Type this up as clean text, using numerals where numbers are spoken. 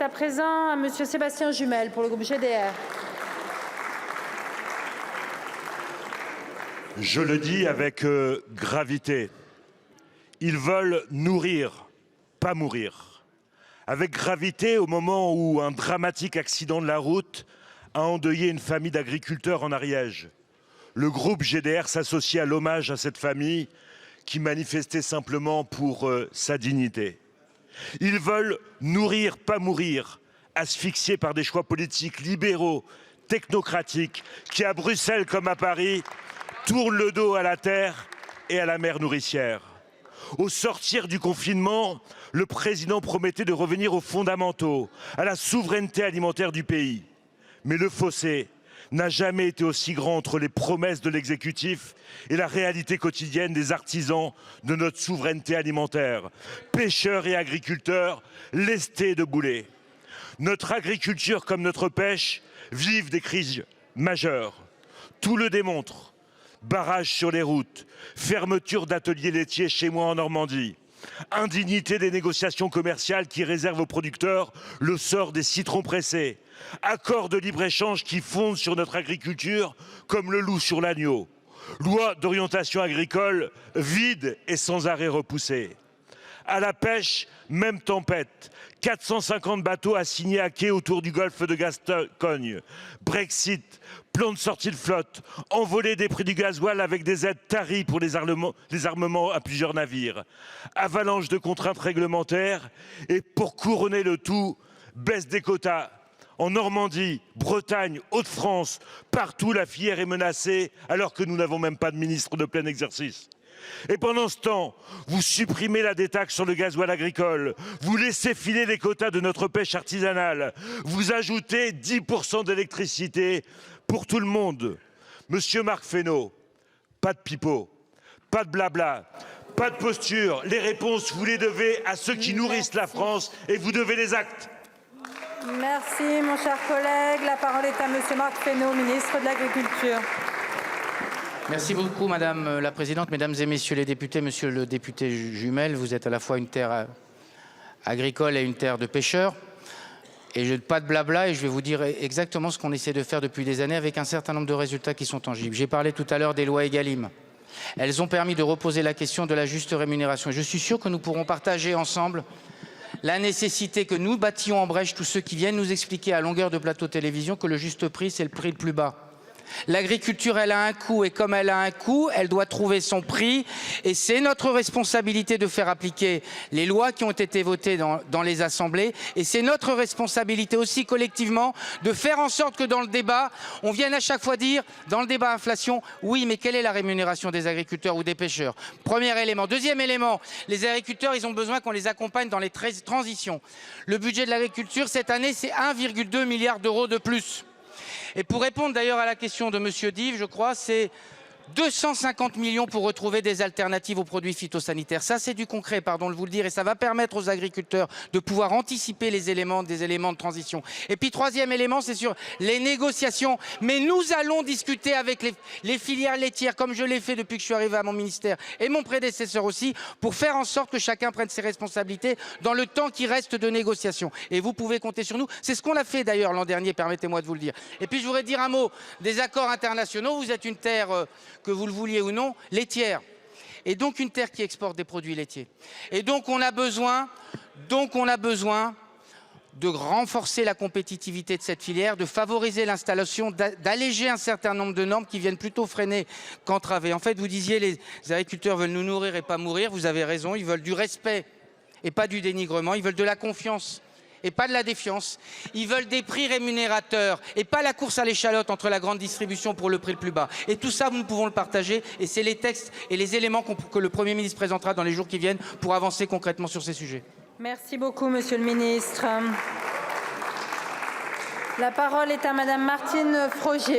est à présent à Monsieur Sébastien Jumel pour le groupe GDR. Je le dis avec gravité. Ils veulent nourrir, pas mourir. Avec gravité, au moment où un dramatique accident de la route a endeuillé une famille d'agriculteurs en Ariège. Le groupe GDR s'associe à l'hommage à cette famille qui manifestait simplement pour sa dignité. Ils veulent nourrir, pas mourir, asphyxiés par des choix politiques libéraux, technocratiques, qui à Bruxelles comme à Paris tournent le dos à la terre et à la mer nourricière. Au sortir du confinement, le président promettait de revenir aux fondamentaux, à la souveraineté alimentaire du pays. Mais le fossé n'a jamais été aussi grand entre les promesses de l'exécutif et la réalité quotidienne des artisans de notre souveraineté alimentaire, pêcheurs et agriculteurs lestés de boulets. Notre agriculture comme notre pêche vivent des crises majeures. Tout le démontre. Barrages sur les routes, fermeture d'ateliers laitiers chez moi en Normandie, indignité des négociations commerciales qui réservent aux producteurs le sort des citrons pressés, accords de libre-échange qui fondent sur notre agriculture comme le loup sur l'agneau, loi d'orientation agricole vide et sans arrêt repoussée. À la pêche, même tempête. 450 bateaux assignés à quai autour du golfe de Gascogne. Brexit, plan de sortie de flotte, envolée des prix du gasoil avec des aides taries pour les armements à plusieurs navires. Avalanche de contraintes réglementaires et pour couronner le tout, baisse des quotas. En Normandie, Bretagne, Hauts-de-France, partout la filière est menacée alors que nous n'avons même pas de ministre de plein exercice. Et pendant ce temps, vous supprimez la détaxe sur le gasoil agricole, vous laissez filer les quotas de notre pêche artisanale, vous ajoutez 10% d'électricité pour tout le monde. Monsieur Marc Fesneau, pas de pipeau, pas de blabla, pas de posture. Les réponses, vous les devez à ceux qui nourrissent la France et vous devez les actes. Merci, mon cher collègue. La parole est à Monsieur Marc Fesneau, ministre de l'Agriculture. Merci beaucoup, Madame la Présidente, Mesdames et Messieurs les députés. Monsieur le député Jumel, vous êtes à la fois une terre agricole et une terre de pêcheurs. Et je pas de blabla et je vais vous dire exactement ce qu'on essaie de faire depuis des années avec un certain nombre de résultats qui sont tangibles. J'ai parlé tout à l'heure des lois Egalim. Elles ont permis de reposer la question de la juste rémunération. Et je suis sûr que nous pourrons partager ensemble la nécessité que nous battions en brèche tous ceux qui viennent nous expliquer à longueur de plateau télévision que le juste prix, c'est le prix le plus bas. L'agriculture, elle a un coût et comme elle a un coût, elle doit trouver son prix et c'est notre responsabilité de faire appliquer les lois qui ont été votées dans les assemblées et c'est notre responsabilité aussi collectivement de faire en sorte que dans le débat, on vienne à chaque fois dire, dans le débat inflation, oui mais quelle est la rémunération des agriculteurs ou des pêcheurs? Premier élément. Deuxième élément, les agriculteurs, ils ont besoin qu'on les accompagne dans les transitions. Le budget de l'agriculture cette année, c'est 1,2 milliard d'euros de plus. Et pour répondre d'ailleurs à la question de Monsieur Dive, je crois, c'est 250 millions pour retrouver des alternatives aux produits phytosanitaires. Ça, c'est du concret, pardon de vous le dire, et ça va permettre aux agriculteurs de pouvoir anticiper des éléments de transition. Et puis, troisième élément, c'est sur les négociations. Mais nous allons discuter avec les filières laitières, comme je l'ai fait depuis que je suis arrivé à mon ministère, et mon prédécesseur aussi, pour faire en sorte que chacun prenne ses responsabilités dans le temps qui reste de négociation. Et vous pouvez compter sur nous. C'est ce qu'on a fait d'ailleurs l'an dernier, permettez-moi de vous le dire. Et puis, je voudrais dire un mot des accords internationaux. Vous êtes une terre... que vous le vouliez ou non, laitière. Et donc une terre qui exporte des produits laitiers. Et donc on a besoin de renforcer la compétitivité de cette filière, de favoriser l'installation, d'alléger un certain nombre de normes qui viennent plutôt freiner qu'entraver. En fait, vous disiez les agriculteurs veulent nous nourrir et pas mourir. Vous avez raison, ils veulent du respect et pas du dénigrement. Ils veulent de la confiance et pas de la défiance. Ils veulent des prix rémunérateurs et pas la course à l'échalote entre la grande distribution pour le prix le plus bas. Et tout ça, nous pouvons le partager et c'est les textes et les éléments que le Premier ministre présentera dans les jours qui viennent pour avancer concrètement sur ces sujets. Merci beaucoup, Monsieur le Ministre. La parole est à Madame Martine Frogier.